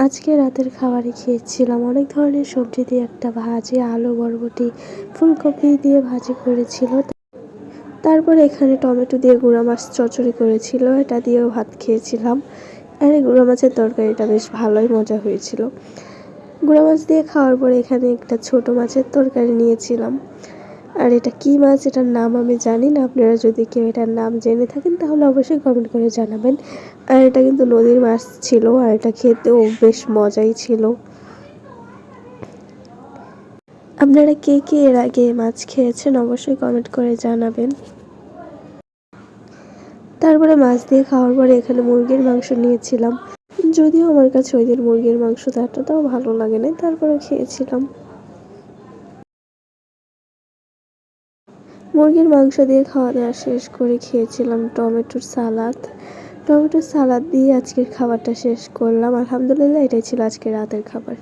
আজকে রাতের খাবারে খেয়েছিলাম অনেক ধরনের সবজি দিয়ে একটা ভাজি, আলু, বরবটি, ফুলকপি দিয়ে ভাজি করেছিল। তারপরে এখানে টমেটো দিয়ে গুঁড়া মাছ চচ্চড়ি করেছিল, এটা দিয়েও ভাত খেয়েছিলাম। আর এই গুঁড়া মাছের তরকারিটা বেশ ভালোই মজা হয়েছিল। গুঁড়া মাছ দিয়ে খাওয়ার পরে এখানে একটা ছোট মাছের তরকারি নিয়েছিলাম। আর এটা কি মাছ, এটার নাম আমি জানি না। আপনারা যদি কেউ এটার নাম জেনে থাকেন তাহলে অবশ্যই কমেন্ট করে জানাবেন। আর এটা কিন্তু নদীর মাছ ছিল, আর এটা খেতেও বেশ মজাই ছিল। আপনারা কে কে এর আগে মাছ খেয়েছেন অবশ্যই কমেন্ট করে জানাবেন। তারপরে মাছ দিয়ে খাওয়ার পরে এখানে মুরগির মাংস নিয়েছিলাম, যদিও আমার কাছে ওই দিন মুরগির মাংস এতটাও ভালো লাগে না, তারপরে খেয়েছিলাম। মুরগির মাংস দিয়ে খাওয়া দাওয়া শেষ করে খেয়েছিলাম টমেটোর সালাদ দিয়ে আজকের খাবারটা শেষ করলাম। আলহামদুলিল্লাহ, এটাই ছিল আজকের রাতের খাবার।